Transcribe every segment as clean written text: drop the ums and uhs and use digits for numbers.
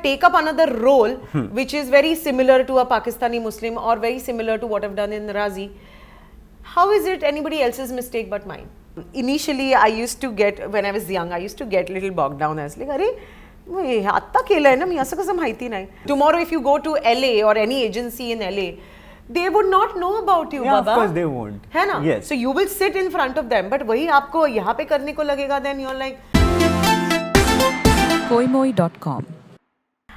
take up another role which is very similar to a Pakistani Muslim or very similar to what I've done in Razi, how is it anybody else's mistake but mine? Initially, I used to get, when I was young, I used to get a little bogged down. I was like, अरे मैं आता केला है ना, मैं असं कसं माहिती नहीं. Tomorrow, if you go to LA or any agency in LA, they would not know about you, yeah, Baba. Of course they won't. है ना? Yes. So you will sit in front of them, but वही आपको यहाँ पे करने को लगेगा, then you're like. Koimoi.com.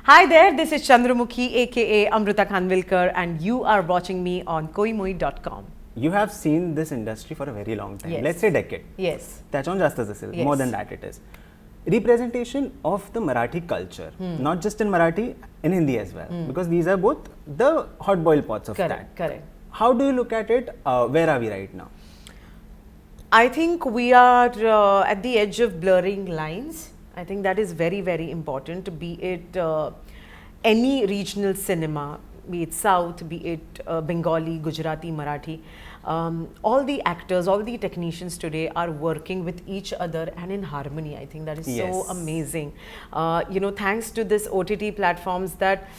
Hi there, this is Chandramukhi aka Amruta Khanvilkar and you are watching me on Koimoi.com. You have seen this industry for a very long time. Yes. Let's say decade. Yes. त्याच्याहून जास्तच असेल. Yes. More than that it is. Representation of the Marathi culture, not just in Marathi, in Hindi as well, because these are both the hot boiled pots of Correct, that. correct. How do you look at it? Where are we right now? I think we are at the edge of blurring lines. I think that is very, very important, be it any regional cinema, be it South, be it Bengali, Gujarati, Marathi. All the actors, all the technicians today are working with each other and in harmony. I think that is so amazing. Thanks to this OTT platforms that,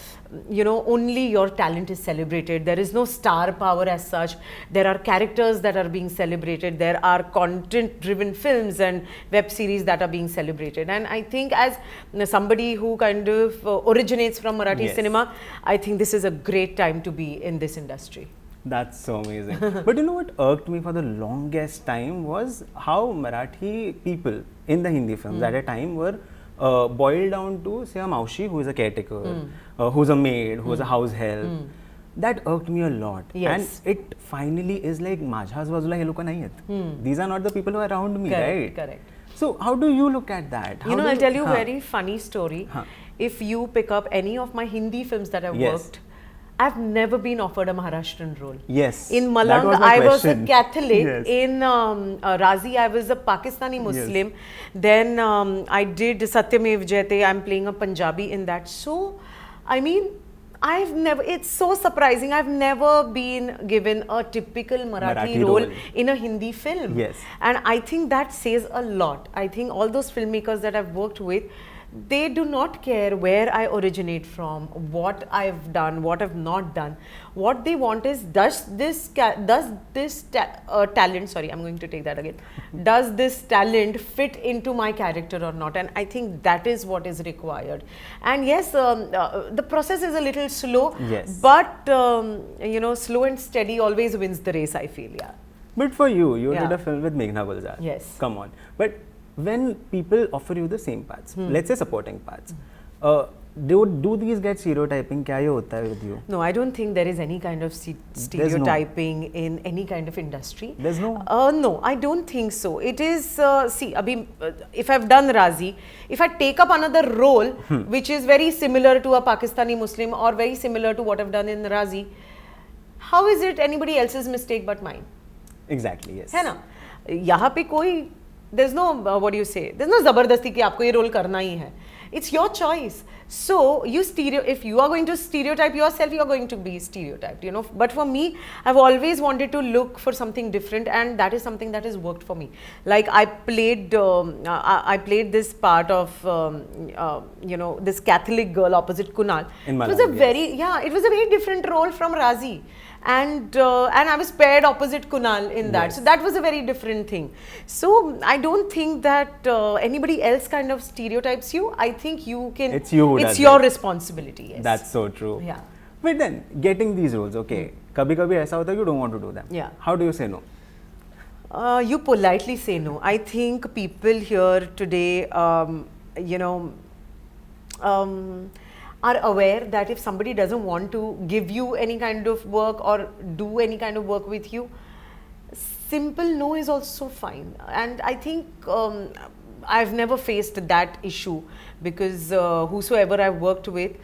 only your talent is celebrated. There is no star power as such. There are characters that are being celebrated. There are content-driven films and web series that are being celebrated. And I think as somebody who kind of originates from Marathi cinema, I think this is a great time to be in this industry. That's so amazing. But you know what irked me for the longest time was how Marathi people in the Hindi films at a time were boiled down to, say, a maushi who is a caretaker, who's a maid, who's a house help. That irked me a lot. Yes. And it finally is like, माझ्याच बाजूला हे लोक नाही आहेत. These are not the people who are around me, right? Correct. So how do you look at that? I'll tell you a very funny story. If you pick up any of my Hindi films that I've worked, I've never been offered a Maharashtrian role. Yes. In Malang, I was a Catholic. Yes. In Razi, I was a Pakistani Muslim. Yes. Then I did Satyamev Jayate. I'm playing a Punjabi in that. So, I mean, it's so surprising. I've never been given a typical Marathi role in a Hindi film. Yes. And I think that says a lot. I think all those filmmakers that I've worked with, they do not care where I originate from, what I've done, what I've not done. What they want is, does this talent, sorry, I'm going to take that again. Does this talent fit into my character or not? And I think that is what is required. And yes, the process is a little slow, but slow and steady always wins the race, I feel, But for you did a film with Meghna Gulzar. Yes. Come on. But when people offer you the same parts, let's say supporting parts, do these get stereotyping? Kya ye hota hai with you? No, I don't think there is any kind of stereotyping in any kind of industry. There's no? No, I don't think so. It is, see, if I've done Razi, if I take up another role which is very similar to a Pakistani Muslim or very similar to what I've done in Razi, how is it anybody else's mistake but mine? Exactly, yes. है ना? यहाँ पे कोई there's no what do you say, there's no zabardasti कि आपको ये role करना ही है. It's your choice. So if you are going to stereotype yourself, you are going to be stereotyped, But for me, I've always wanted to look for something different, and that is something that has worked for me. Like I played this part of this Catholic girl opposite Kunal. In Malang, it was a very different role from Razi. And I was paired opposite Kunal in that. So that was a very different thing. So I don't think that anybody else kind of stereotypes you. I think you can. It's you. It's your responsibility. Yes. That's so true. Yeah. But then getting these roles, okay. Kabhi aisa hota hai you don't want to do them. Yeah. How do you say no? You politely say no. I think people here today, are aware that if somebody doesn't want to give you any kind of work or do any kind of work with you, simple no is also fine. And I think I've never faced that issue because whosoever I've worked with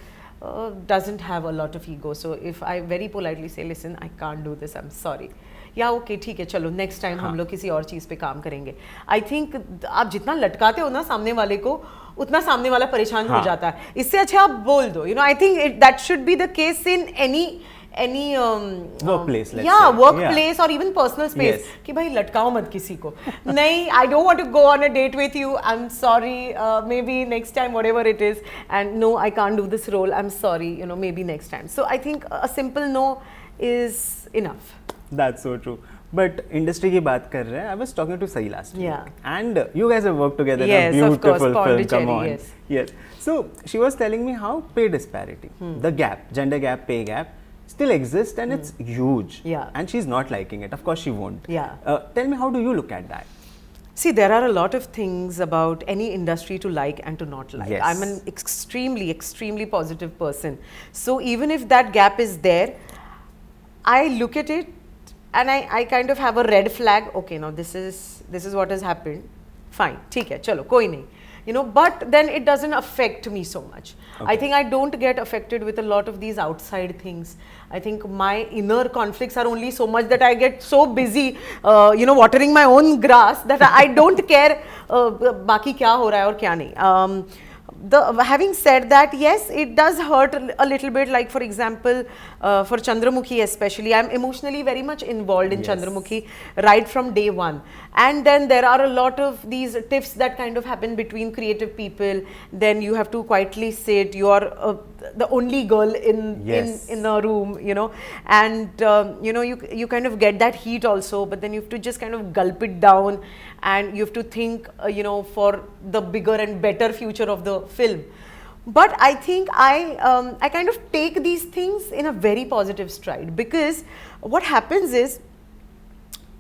doesn't have a lot of ego. So if I very politely say, listen, I can't do this, I'm sorry. या okay ठीक है चलो next time हम लोग किसी और चीज़ पे काम करेंगे. आई थिंक आप जितना लटकाते हो ना सामने वाले को उतना सामने वाला परेशान हो जाता है. इससे अच्छा आप बोल दो. I think that should be the case in any workplace, let's yeah, say. workplace or even personal space. Yes. कि भाई लटकाओ मत किसी को. नहीं, I don't want to go on a date with you. I'm sorry. Maybe next time, whatever it is. And no, I can't do this role. I'm sorry. You know, maybe next time. So I think a simple no is enough. That's so true. But industry की बात कर रहे हैं. I was talking to Sahi last Yeah. week, and you guys have worked together in Yes, a of course, beautiful film. Pondicherry, Come on. yes. Yes. So she was telling me how pay disparity, the gap, gender gap, pay gap, still exists, and it's huge. Yeah. And she's not liking it. Of course, she won't. Yeah. Tell me, how do you look at that? See, there are a lot of things about any industry to like and to not like. Yes. I'm an extremely positive person. So even if that gap is there, I look at it and I kind of have a red flag. Okay, now this is what has happened. Fine, ठीक है, चलो कोई नहीं. You know, but then it doesn't affect me so much. Okay. I think I don't get affected with a lot of these outside things. I think my inner conflicts are only so much that I get so busy, you know, watering my own grass that I don't care बाकी क्या हो रहा है और क्या नहीं. Having said that, yes, it does hurt a little bit. Like for example, for Chandramukhi especially, I'm emotionally very much involved in Yes. Chandramukhi right from day one. And then there are a lot of these tiffs that kind of happen between creative people. Then you have to quietly sit. You are the only girl Yes. in a room, you know, and you know, you kind of get that heat also. But then you have to just kind of gulp it down, and you have to think, you know, for the bigger and better future of the film. But I think I kind of take these things in a very positive stride, because what happens is,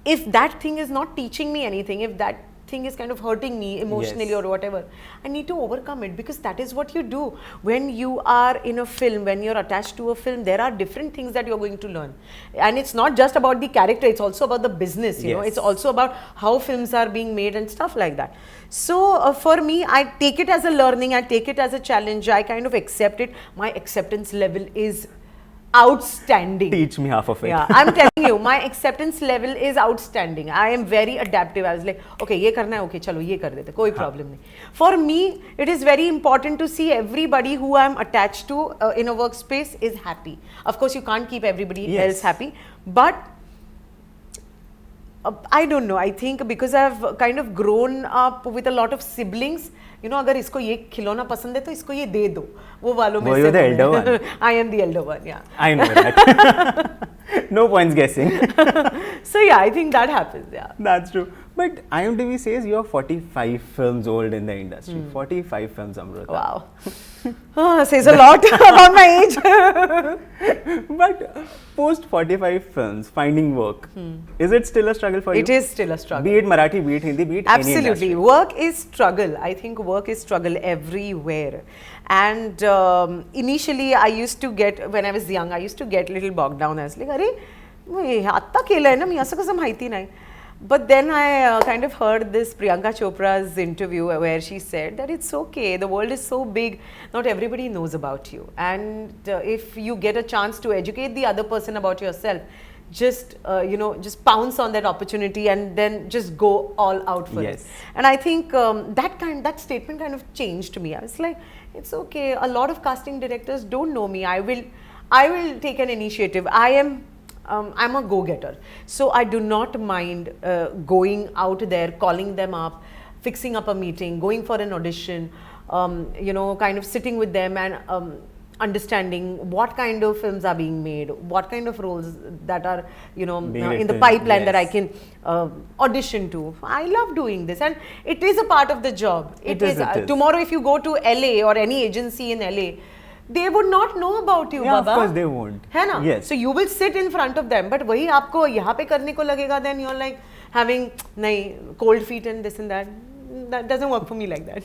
if that thing is not teaching me anything, if that thing is kind of hurting me emotionally, Yes. or whatever, I need to overcome it, because that is what you do when you are in a film. When you're attached to a film, there are different things that you're going to learn, and it's not just about the character, it's also about the business, you know, Yes. it's also about how films are being made and stuff like that. So for me, I take it as a learning, I take it as a challenge, I kind of accept it. My acceptance level is outstanding. Teach me half of it. Yeah, I'm telling you, my acceptance level is outstanding. I am very adaptive. I was like, okay, ये करना है, okay, चलो ये कर देते, कोई problem नहीं. For me, it is very important to see everybody who I'm attached to in a workspace is happy. Of course, you can't keep everybody Yes. else happy, but I don't know. I think because I've kind of grown up with a lot of siblings, you know, अगर इसको ये खिलौना पसंद है तो इसको ये दे दो, वो वालों में से. You're the elder one. I am the elder one, yeah. I know that. No points guessing. So yeah, I think that happens, yeah. That's true. But IMDb says you're 45 films old in the industry. 45 films, Amruta. Wow. Says a lot about my age. But post 45 films, finding work, is it still a struggle for you? It is still a struggle. Be it Marathi, be it Hindi, be it any Absolutely. industry. Work is struggle. I think work is struggle everywhere. And initially, I used to get, when I was young, I used to get a little bogged down. I was like, अरे मी आत्ता केलंय ना, मी असं कसं माहिती नाही. But then I kind of heard this Priyanka Chopra's interview where she said that it's okay, the world is so big, not everybody knows about you. And if you get a chance to educate the other person about yourself, just you know, just pounce on that opportunity and then just go all out for it. And I think that statement kind of changed me. I was like, it's okay, a lot of casting directors don't know me. I will take an initiative. I'm a go-getter, so I do not mind going out there, calling them up, fixing up a meeting, going for an audition, you know, kind of sitting with them and understanding what kind of films are being made, what kind of roles that are, you know, in the pipeline that I can audition to. I love doing this, and it is a part of the job. It is. Tomorrow, if you go to LA or any agency in LA, they would not know about you, yeah, Baba. Of course they won't. है ना? Yes. So you will sit in front of them, but वही आपको यहाँ पे करने को लगेगा, then you're like having नहीं cold feet and this and that. That doesn't work for me like that.